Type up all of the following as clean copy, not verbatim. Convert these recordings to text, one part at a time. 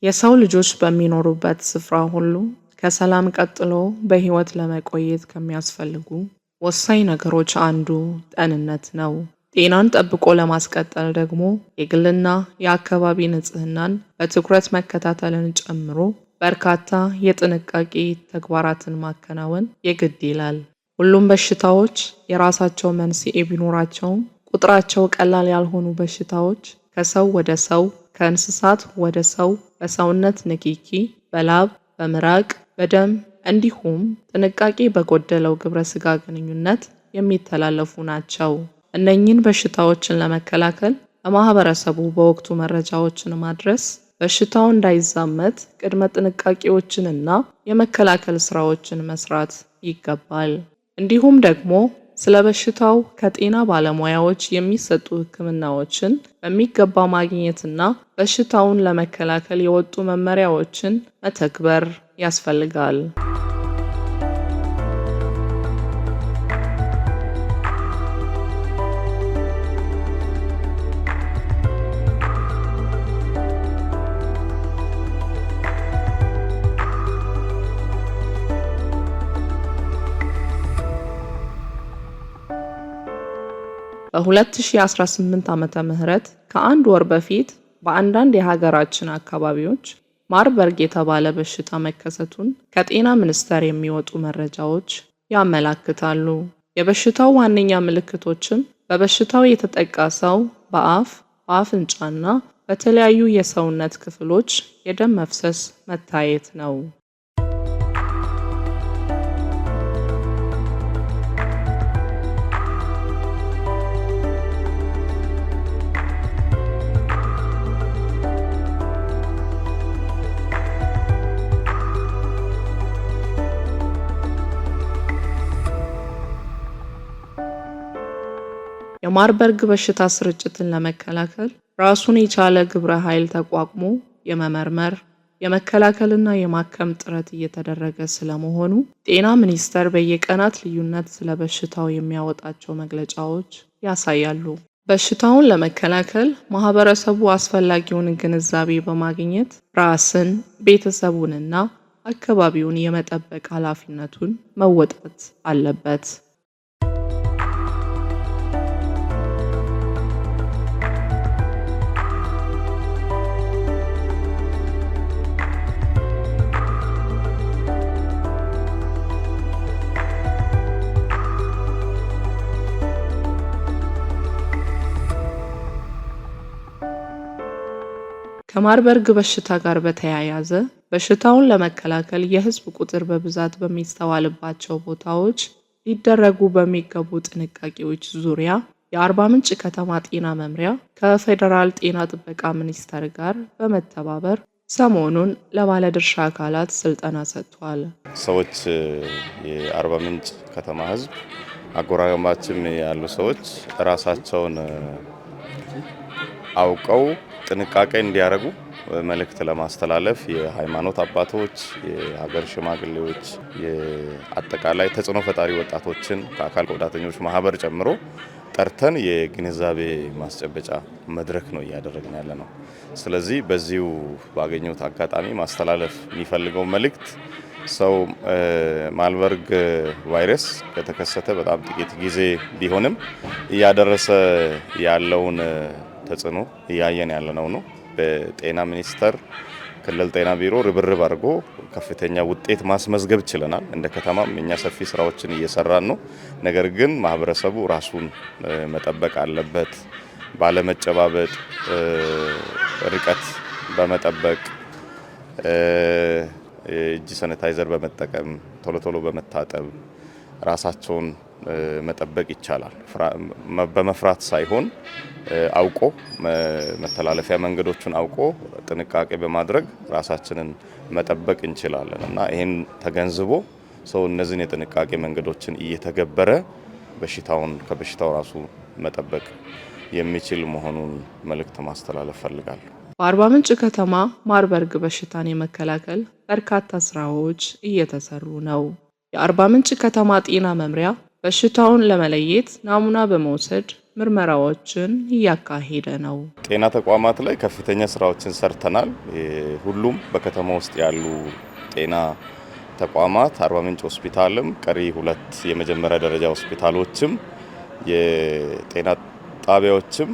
የሰው ልጆች በሚኖሩበት ስፍራ ሁሉ ከሰላም ቀጥሎ በህይወት ለመቆየት ከሚያስፈልጉ ወሳኝ ነገሮች አንዱ ጤንነት ነው። ጤናን ጠብቆ ለማስቀጠል ደግሞ የግልና የአካባቢ ንጽህናን በትኩረት መከታተልን ጨምሮ በርካታ የጥንቃቄ ተግባራትን ማከናወን የግድ ይላል። ሁሉም በሽታዎች የራሳቸው መንስኤ ቢኖራቸውም ቁጥራቸው ቀላል ያልሆኑ በሽታዎች ከሰው ወደ ሰው፣ ከእንስሳት ወደ ሰው በሰውነት ንክኪ፣ በላብ፣ በምራቅ፣ በደም እንዲሁም ጥንቃቄ በጎደለው ግብረ ስጋ ግንኙነት የሚተላለፉ ናቸው። እነኚህን በሽታዎችን ለመከላከል ለማህበረሰቡ በወቅቱ መረጃዎችን ማድረስ፣ በሽታው እንዳይዛመት ቅድመ ጥንቃቄዎችንና የመከላከል ስራዎችን መስራት ይገባል። እንዲሁም ደግሞ ስለ በሽታው ከጤና ባለሙያዎች የሚሰጡ ሕክምናዎችን በሚገባ ማግኘትና በሽታውን ለመከላከል የወጡ መመሪያዎችን መተግበር ያስፈልጋል። በ2018 ዓመተ ምህረት ከአንድ ወር በፊት በአንዳንድ የሀገራችን አካባቢዎች ማርበርግ የተባለ በሽታ መከሰቱን ከጤና ሚኒስቴር የሚወጡ መረጃዎች ያመለክታሉ። የበሽታው ዋነኛ ምልክቶችም በበሽታው የተጠቃ ሰው በአፍ፣ በአፍንጫና በተለያዩ የሰውነት ክፍሎች የደም መፍሰስ መታየት ነው። የማርበርግ በሽታ ስርጭትን ለመከላከል ራሱን የቻለ ግብረ ኃይል ተቋቁሞ የመመርመር፣ የመከላከልና የማከም ጥረት እየተደረገ ስለመሆኑ ጤና ሚኒስቴር በየቀናት ልዩነት ስለ በሽታው የሚያወጣቸው መግለጫዎች ያሳያሉ። በሽታውን ለመከላከል ማህበረሰቡ አስፈላጊውን ግንዛቤ በማግኘት ራስን፣ ቤተሰቡንና አካባቢውን የመጠበቅ ኃላፊነቱን መወጣት አለበት። ከማርበርግ በሽታ ጋር በተያያዘ በሽታውን ለመከላከል የህዝብ ቁጥር በብዛት በሚስተዋልባቸው ቦታዎች ሊደረጉ በሚገቡ ጥንቃቄዎች ዙሪያ የአርባ ምንጭ ከተማ ጤና መምሪያ ከፌዴራል ጤና ጥበቃ ሚኒስቴር ጋር በመተባበር ሰሞኑን ለባለድርሻ አካላት ስልጠና ሰጥቷል። ሰዎች የአርባ ምንጭ ከተማ ህዝብ አጎራባችም ያሉ ሰዎች ራሳቸውን አውቀው ጥንቃቄ እንዲያደርጉ መልእክት ለማስተላለፍ የሃይማኖት አባቶች፣ የሀገር ሽማግሌዎች፣ የአጠቃላይ ተጽዕኖ ፈጣሪ ወጣቶችን ከአካል ጉዳተኞች ማህበር ጨምሮ ጠርተን የግንዛቤ ማስጨበጫ መድረክ ነው እያደረግን ያለ ነው። ስለዚህ በዚሁ ባገኘሁት አጋጣሚ ማስተላለፍ የሚፈልገው መልእክት ሰው ማርበርግ ቫይረስ ከተከሰተ በጣም ጥቂት ጊዜ ቢሆንም እያደረሰ ያለውን ተጽዕኖ እያየን ያለነው ነው። በጤና ሚኒስቴር ክልል ጤና ቢሮ ርብርብ አድርጎ ከፍተኛ ውጤት ማስመዝገብ ችለናል። እንደ ከተማም እኛ ሰፊ ስራዎችን እየሰራን ነው። ነገር ግን ማህበረሰቡ ራሱን መጠበቅ አለበት። ባለመጨባበጥ፣ ርቀት በመጠበቅ፣ እጅ ሳኒታይዘር በመጠቀም፣ ቶሎ ቶሎ በመታጠብ ራሳቸውን መጠበቅ ይቻላል። በመፍራት ሳይሆን አውቆ መተላለፊያ መንገዶችን አውቆ ጥንቃቄ በማድረግ ራሳችንን መጠበቅ እንችላለን እና ይሄን ተገንዝቦ ሰው እነዚህን የጥንቃቄ መንገዶችን እየተገበረ ከበሽታው ራሱ መጠበቅ የሚችል መሆኑን መልእክት ማስተላለፍ ፈልጋለሁ። በአርባ ምንጭ ከተማ ማርበርግ በሽታን የመከላከል በርካታ ስራዎች እየተሰሩ ነው። የአርባ ምንጭ ከተማ ጤና መምሪያ በሽታውን ለመለየት ናሙና በመውሰድ ምርመራዎችን እያካሄደ ነው። ጤና ተቋማት ላይ ከፍተኛ ስራዎችን ሰርተናል። ሁሉም በከተማ ውስጥ ያሉ ጤና ተቋማት አርባ ምንጭ ሆስፒታልም ቀሪ 2 የመጀመሪያ ደረጃ ሆስፒታሎችም የጤና ጣቢያዎችም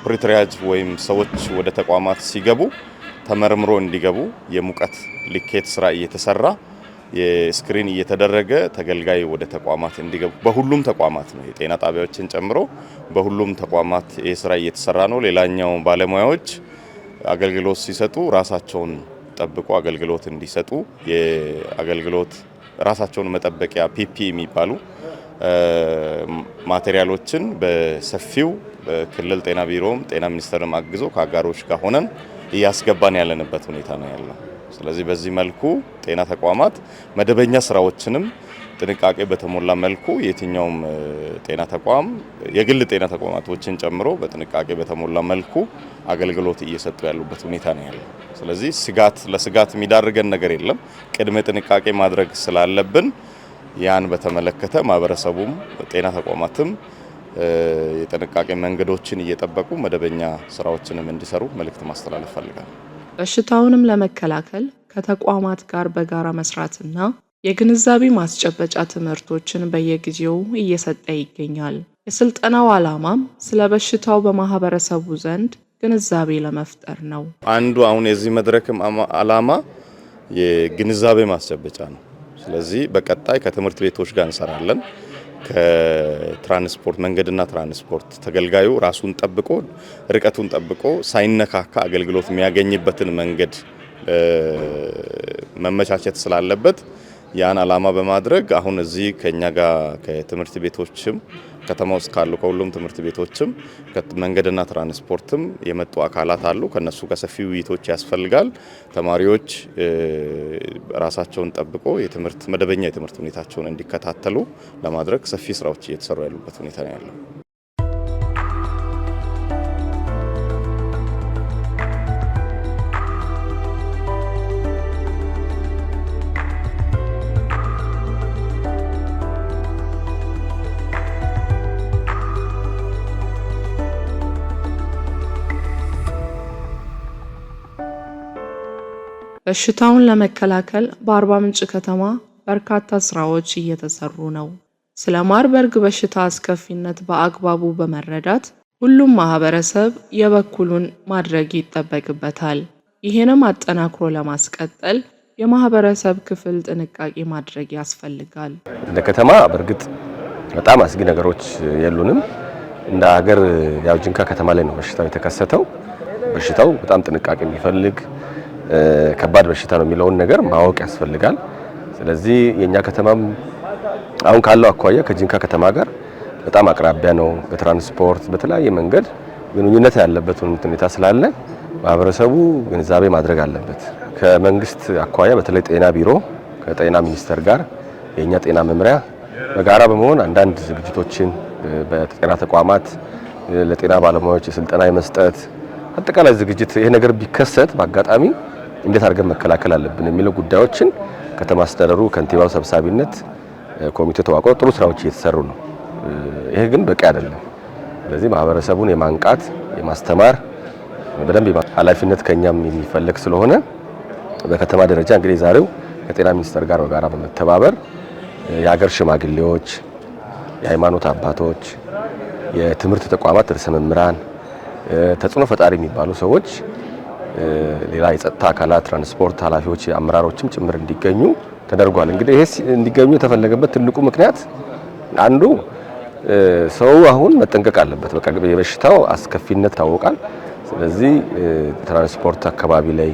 ፕሪትሪያጅ ወይም ሰዎች ወደ ተቋማት ሲገቡ ተመርምሮ እንዲገቡ የሙቀት ልኬት ስራ እየተሰራ የስክሪን እየተደረገ ተገልጋይ ወደ ተቋማት እንዲገቡ በሁሉም ተቋማት ነው የጤና ጣቢያዎችን ጨምሮ በሁሉም ተቋማት የስራ እየተሰራ ነው። ሌላኛው ባለሙያዎች አገልግሎት ሲሰጡ ራሳቸውን ጠብቆ አገልግሎት እንዲሰጡ የአገልግሎት ራሳቸውን መጠበቂያ ፒፒ የሚባሉ ማቴሪያሎችን በሰፊው ክልል ጤና ቢሮም ጤና ሚኒስቴርም አግዞ ከአጋሮች ጋር ሆነን እያስገባን ያለንበት ሁኔታ ነው ያለው። ስለዚህ በዚህ መልኩ ጤና ተቋማት መደበኛ ስራዎችንም ጥንቃቄ በተሞላ መልኩ የትኛውም ጤና ተቋም የግል ጤና ተቋማቶችን ጨምሮ በጥንቃቄ በተሞላ መልኩ አገልግሎት እየሰጡ ያሉበት ሁኔታ ነው ያለው። ስለዚህ ለስጋት የሚዳርገን ነገር የለም። ቅድመ ጥንቃቄ ማድረግ ስላለብን ያን በተመለከተ ማህበረሰቡም ጤና ተቋማትም የጥንቃቄ መንገዶችን እየጠበቁ መደበኛ ስራዎችንም እንዲሰሩ መልእክት ማስተላለፍ ፈልጋለሁ። በሽታውንም ለመከላከል ከተቋማት ጋር በጋራ መስራትና የግንዛቤ ማስጨበጫ ትምህርቶችን በየጊዜው እየሰጠ ይገኛል። የስልጠናው ዓላማም ስለ በሽታው በማህበረሰቡ ዘንድ ግንዛቤ ለመፍጠር ነው። አንዱ አሁን የዚህ መድረክም ዓላማ የግንዛቤ ማስጨበጫ ነው። ስለዚህ በቀጣይ ከትምህርት ቤቶች ጋር እንሰራለን። ከትራንስፖርት መንገድና ትራንስፖርት ተገልጋዩ ራሱን ጠብቆ ርቀቱን ጠብቆ ሳይነካካ አገልግሎት የሚያገኝበትን መንገድ መመቻቸት ስላለበት ያን ዓላማ በማድረግ አሁን እዚህ ከኛ ጋር ከትምህርት ቤቶችም ከተማ ውስጥ ካሉ ከሁሉም ትምህርት ቤቶችም መንገድና ትራንስፖርትም የመጡ አካላት አሉ። ከነሱ ጋር ሰፊ ውይይቶች ያስፈልጋል። ተማሪዎች ራሳቸውን ጠብቆ መደበኛ የትምህርት ሁኔታቸውን እንዲከታተሉ ለማድረግ ሰፊ ስራዎች እየተሰሩ ያሉበት ሁኔታ ነው ያለው። በሽታውን ለመከላከል በአርባ ምንጭ ከተማ በርካታ ስራዎች እየተሰሩ ነው። ስለ ማርበርግ በሽታ አስከፊነት በአግባቡ በመረዳት ሁሉም ማህበረሰብ የበኩሉን ማድረግ ይጠበቅበታል። ይህንም አጠናክሮ ለማስቀጠል የማህበረሰብ ክፍል ጥንቃቄ ማድረግ ያስፈልጋል። እንደ ከተማ በእርግጥ በጣም አስጊ ነገሮች የሉንም። እንደ ሀገር ያው ጂንካ ከተማ ላይ ነው በሽታው የተከሰተው። በሽታው በጣም ጥንቃቄ የሚፈልግ ከባድ በሽታ ነው የሚለውን ነገር ማወቅ ያስፈልጋል። ስለዚህ የኛ ከተማም አሁን ካለው አኳያ ከጂንካ ከተማ ጋር በጣም አቅራቢያ ነው። በትራንስፖርት በተለያየ መንገድ ግንኙነት ያለበት ሁኔታ ስላለ ማህበረሰቡ ግንዛቤ ማድረግ አለበት። ከመንግስት አኳያ በተለይ ጤና ቢሮ ከጤና ሚኒስቴር ጋር የኛ ጤና መምሪያ በጋራ በመሆን አንዳንድ ዝግጅቶችን በጤና ተቋማት ለጤና ባለሙያዎች የስልጠና የመስጠት አጠቃላይ ዝግጅት ይሄ ነገር ቢከሰት በአጋጣሚ እንዴት አድርገን መከላከል አለብን የሚለው ጉዳዮችን ከተማ አስተዳደሩ ከንቲባው ሰብሳቢነት ኮሚቴ ተዋቅሮ ጥሩ ስራዎች እየተሰሩ ነው። ይሄ ግን በቂ አይደለም። ስለዚህ ማህበረሰቡን የማንቃት የማስተማር በደንብ ኃላፊነት ከኛም የሚፈልግ ስለሆነ በከተማ ደረጃ እንግዲህ ዛሬው ከጤና ሚኒስቴር ጋር በጋራ በመተባበር የሀገር ሽማግሌዎች፣ የሃይማኖት አባቶች፣ የትምህርት ተቋማት ርዕሰ መምህራን፣ ተጽዕኖ ፈጣሪ የሚባሉ ሰዎች ሌላ የጸጥታ አካላት ትራንስፖርት ኃላፊዎች አመራሮችም ጭምር እንዲገኙ ተደርጓል። እንግዲህ ይሄ እንዲገኙ የተፈለገበት ትልቁ ምክንያት አንዱ ሰው አሁን መጠንቀቅ አለበት። በቃ የበሽታው አስከፊነት ታወቃል። ስለዚህ ትራንስፖርት አካባቢ ላይ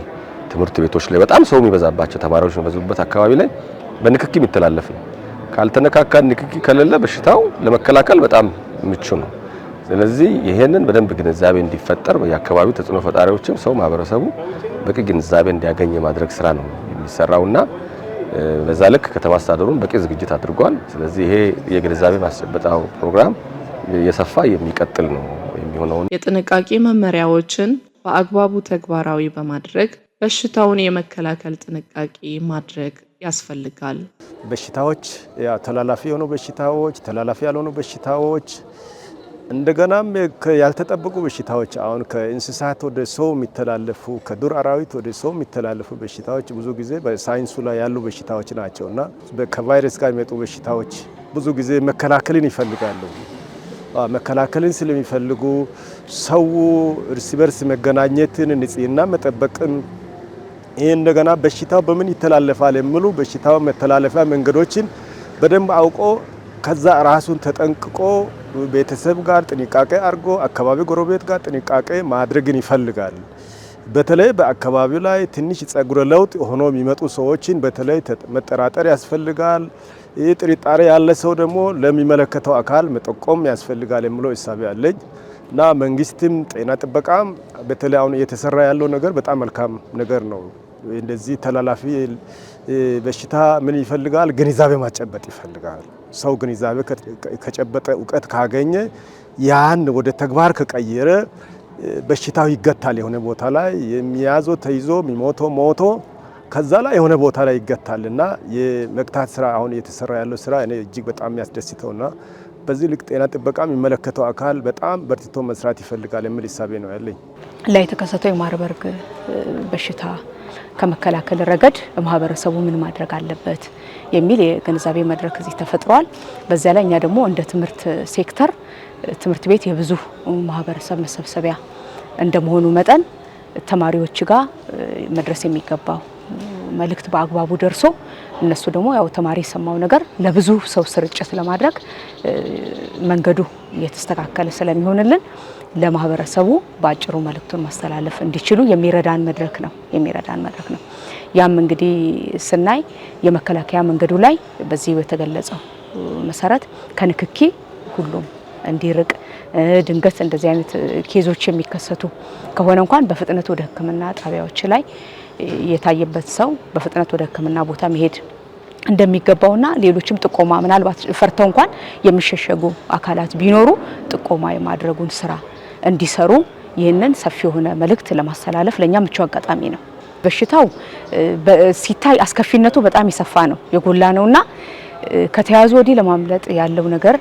ትምህርት ቤቶች ላይ በጣም ሰው የሚበዛባቸው ተማሪዎች የሚበዙበት አካባቢ ላይ በንክኪ የሚተላለፍ ነው። ካልተነካካን ንክኪ ከሌለ በሽታው ለመከላከል በጣም ምቹ ነው። ስለዚህ ይሄንን በደንብ ግንዛቤ እንዲፈጠር በየአካባቢው ተጽዕኖ ፈጣሪዎችም ሰው ማህበረሰቡ በቂ ግንዛቤ እንዲያገኝ የማድረግ ስራ ነው የሚሰራውና በዛ ልክ ከተማ አስተዳደሩን በቂ ዝግጅት አድርጓል። ስለዚህ ይሄ የግንዛቤ ማስጨበጫው ፕሮግራም እየሰፋ የሚቀጥል ነው የሚሆነው። የጥንቃቄ መመሪያዎችን በአግባቡ ተግባራዊ በማድረግ በሽታውን የመከላከል ጥንቃቄ ማድረግ ያስፈልጋል። በሽታዎች ተላላፊ የሆኑ በሽታዎች፣ ተላላፊ ያልሆኑ በሽታዎች እንደገናም ያልተጠበቁ በሽታዎች አሁን ከእንስሳት ወደ ሰው የሚተላለፉ ከዱር አራዊት ወደ ሰው የሚተላለፉ በሽታዎች ብዙ ጊዜ በሳይንሱ ላይ ያሉ በሽታዎች ናቸውና ከቫይረስ ጋር የሚመጡ በሽታዎች ብዙ ጊዜ መከላከልን ይፈልጋሉ። መከላከልን ስለሚፈልጉ ሰው እርስ በርስ መገናኘትን፣ ንጽህና መጠበቅን ይሄ እንደገና በሽታው በምን ይተላለፋል የሚሉ በሽታው መተላለፊያ መንገዶችን በደንብ አውቆ ከዛ ራሱን ተጠንቅቆ ቤተሰብ ጋር ጥንቃቄ አድርጎ አካባቢ ጎረቤት ጋር ጥንቃቄ ማድረግን ይፈልጋል። በተለይ በአካባቢው ላይ ትንሽ ጸጉረ ለውጥ ሆኖ የሚመጡ ሰዎችን በተለይ መጠራጠር ያስፈልጋል። ይህ ጥርጣሬ ያለ ሰው ደግሞ ለሚመለከተው አካል መጠቆም ያስፈልጋል የሚለው ሂሳብ ያለኝ እና መንግስትም ጤና ጥበቃም በተለይ አሁን እየተሰራ ያለው ነገር በጣም መልካም ነገር ነው። እንደዚህ ተላላፊ በሽታ ምን ይፈልጋል? ግንዛቤ ማጨበጥ ይፈልጋል። ሰው ግንዛቤ ከጨበጠ እውቀት ካገኘ ያን ወደ ተግባር ከቀየረ በሽታው ይገታል። የሆነ ቦታ ላይ የሚያዘው ተይዞ የሚሞተው ሞቶ ከዛ ላይ የሆነ ቦታ ላይ ይገታልና የመግታት ስራ አሁን እየተሰራ ያለው ስራ እኔ እጅግ በጣም የሚያስደስተውና በዚህ ልክ ጤና ጥበቃ የሚመለከተው አካል በጣም በርትቶ መስራት ይፈልጋል የሚል ሂሳቤ ነው ያለኝ። ላይ የተከሰተው የማርበርግ በሽታ ከመከላከል ረገድ ማህበረሰቡ ምን ማድረግ አለበት የሚል የግንዛቤ መድረክ እዚህ ተፈጥሯል። በዛ ላይ እኛ ደግሞ እንደ ትምህርት ሴክተር ትምህርት ቤት የብዙ ማህበረሰብ መሰብሰቢያ እንደመሆኑ መጠን ተማሪዎች ጋር መድረስ የሚገባው መልእክት በአግባቡ ደርሶ እነሱ ደግሞ ያው ተማሪ የሰማው ነገር ለብዙ ሰው ስርጭት ለማድረግ መንገዱ እየተስተካከለ ስለሚሆንልን ለማህበረሰቡ ባጭሩ መልእክቱን ማስተላለፍ እንዲችሉ የሚረዳን መድረክ ነው። ያም እንግዲህ ስናይ የመከላከያ መንገዱ ላይ በዚህ የተገለጸው መሰረት ከንክኪ ሁሉም እንዲርቅ ድንገት እንደዚህ አይነት ኬዞች የሚከሰቱ ከሆነ እንኳን በፍጥነት ወደ ሕክምና ጣቢያዎች ላይ የታየበት ሰው በፍጥነት ወደ ሕክምና ቦታ መሄድ እንደሚገባውና ሌሎችም ጥቆማ ምናልባት ፈርተው እንኳን የሚሸሸጉ አካላት ቢኖሩ ጥቆማ የማድረጉን ስራ እንዲሰሩ ይህንን ሰፊ የሆነ መልእክት ለማስተላለፍ ለኛ ምቹ አጋጣሚ ነው። በሽታው ሲታይ አስከፊነቱ በጣም የሰፋ ነው የጎላ ነውና ከተያዙ ወዲህ ለማምለጥ ያለው ነገር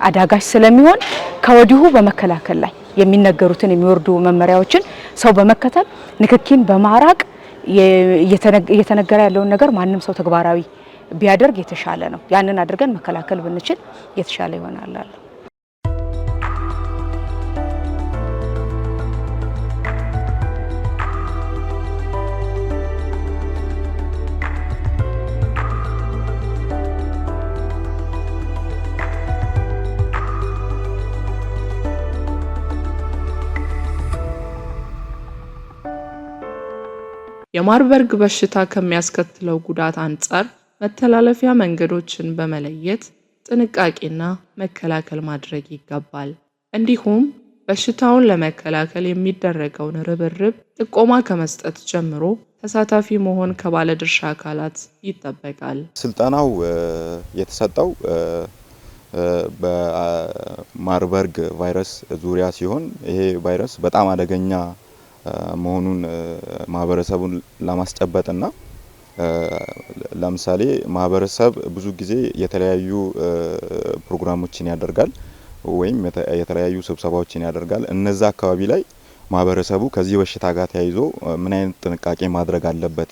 አዳጋች ስለሚሆን ከወዲሁ በመከላከል ላይ የሚነገሩትን የሚወርዱ መመሪያዎችን ሰው በመከተል ንክኪን በማራቅ እየተነገረ ያለውን ነገር ማንም ሰው ተግባራዊ ቢያደርግ የተሻለ ነው። ያንን አድርገን መከላከል ብንችል የተሻለ ይሆናል። የማርበርግ በሽታ ከሚያስከትለው ጉዳት አንጻር መተላለፊያ መንገዶችን በመለየት ጥንቃቄና መከላከል ማድረግ ይገባል። እንዲሁም በሽታውን ለመከላከል የሚደረገውን ርብርብ ጥቆማ ከመስጠት ጀምሮ ተሳታፊ መሆን ከባለድርሻ አካላት ይጠበቃል። ስልጠናው የተሰጠው በማርበርግ ቫይረስ ዙሪያ ሲሆን ይሄ ቫይረስ በጣም አደገኛ መሆኑን ማህበረሰቡን ለማስጨበጥና ለምሳሌ ማህበረሰብ ብዙ ጊዜ የተለያዩ ፕሮግራሞችን ያደርጋል ወይም የተለያዩ ስብሰባዎችን ያደርጋል። እነዛ አካባቢ ላይ ማህበረሰቡ ከዚህ በሽታ ጋር ተያይዞ ምን አይነት ጥንቃቄ ማድረግ አለበት፣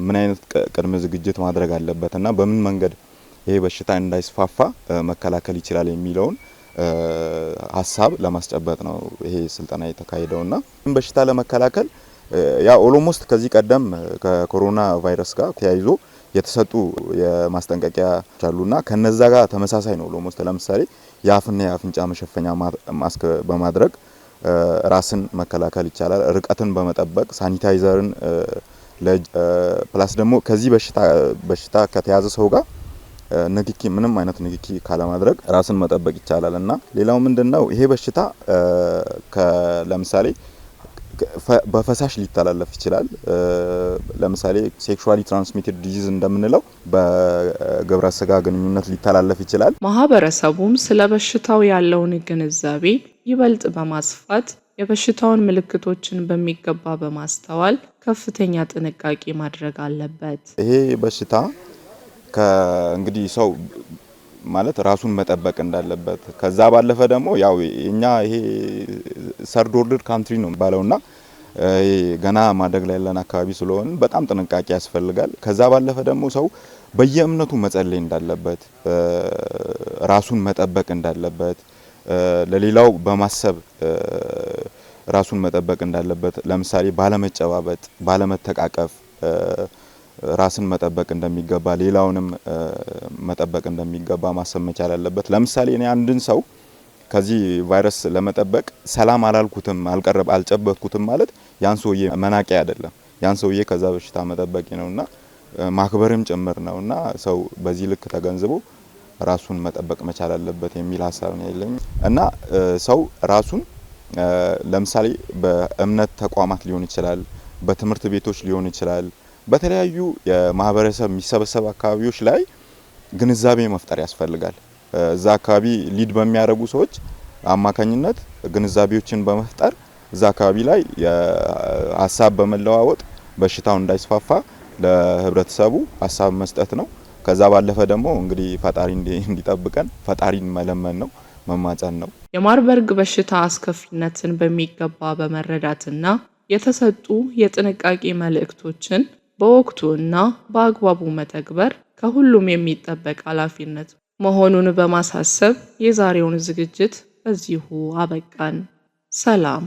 ምን አይነት ቅድመ ዝግጅት ማድረግ አለበት እና በምን መንገድ ይሄ በሽታ እንዳይስፋፋ መከላከል ይችላል የሚለውን ሀሳብ ለማስጨበጥ ነው ይሄ ስልጠና የተካሄደውና በሽታ ለመከላከል ያ ኦሎሞስት ከዚህ ቀደም ከኮሮና ቫይረስ ጋር ተያይዞ የተሰጡ የማስጠንቀቂያ አሉና ከነዛ ጋር ተመሳሳይ ነው። ኦሎሞስት ለምሳሌ የአፍና የአፍንጫ መሸፈኛ ማስክ በማድረግ ራስን መከላከል ይቻላል። ርቀትን በመጠበቅ ሳኒታይዘርን ፕላስ ደግሞ ከዚህ በሽታ ከተያዘ ሰው ጋር ንክኪ ምንም አይነት ንክኪ ካለማድረግ ራስን መጠበቅ ይቻላል እና ሌላው ምንድነው ይሄ በሽታ ለምሳሌ በፈሳሽ ሊተላለፍ ይችላል። ለምሳሌ ሴክሹዋሊ ትራንስሚትድ ዲዚዝ እንደምንለው በግብረ ስጋ ግንኙነት ሊተላለፍ ይችላል። ማህበረሰቡም ስለ በሽታው ያለውን ግንዛቤ ይበልጥ በማስፋት የበሽታውን ምልክቶችን በሚገባ በማስተዋል ከፍተኛ ጥንቃቄ ማድረግ አለበት። ይሄ በሽታ እንግዲህ ሰው ማለት ራሱን መጠበቅ እንዳለበት ከዛ ባለፈ ደግሞ ያው እኛ ይሄ ሰርድ ወርልድ ካንትሪ ነው ባለውና ገና ማደግ ላይ ያለን አካባቢ ስለሆነ በጣም ጥንቃቄ ያስፈልጋል። ከዛ ባለፈ ደግሞ ሰው በየእምነቱ መጸለይ እንዳለበት ራሱን መጠበቅ እንዳለበት ለሌላው በማሰብ ራሱን መጠበቅ እንዳለበት ለምሳሌ ባለመጨባበጥ ባለመተቃቀፍ ራስን መጠበቅ እንደሚገባ ሌላውንም መጠበቅ እንደሚገባ ማሰብ መቻል አለበት። ለምሳሌ እኔ አንድን ሰው ከዚህ ቫይረስ ለመጠበቅ ሰላም አላልኩትም አልጨበጥኩትም ማለት ያን ሰውዬ መናቂ አይደለም ያን ሰውዬ ከዛ በሽታ መጠበቅ ነውና ማክበርም ጭምር ነውና ሰው በዚህ ልክ ተገንዝቦ ራሱን መጠበቅ መቻል አለበት የሚል ሐሳብ ነው ያለኝ እና ሰው ራሱን ለምሳሌ በእምነት ተቋማት ሊሆን ይችላል በትምህርት ቤቶች ሊሆን ይችላል በተለያዩ የማህበረሰብ የሚሰበሰብ አካባቢዎች ላይ ግንዛቤ መፍጠር ያስፈልጋል። እዛ አካባቢ ሊድ በሚያደርጉ ሰዎች አማካኝነት ግንዛቤዎችን በመፍጠር እዛ አካባቢ ላይ ሐሳብ በመለዋወጥ በሽታው እንዳይስፋፋ ለህብረተሰቡ ሐሳብ መስጠት ነው። ከዛ ባለፈ ደግሞ እንግዲህ ፈጣሪ እንዲጠብቀን ፈጣሪን መለመን ነው መማጸን ነው። የማርበርግ በሽታ አስከፊነትን በሚገባ በመረዳትና የተሰጡ የጥንቃቄ መልእክቶችን በወቅቱና በአግባቡ መተግበር ከሁሉም የሚጠበቅ ኃላፊነት መሆኑን በማሳሰብ የዛሬውን ዝግጅት በዚሁ አበቃን። ሰላም።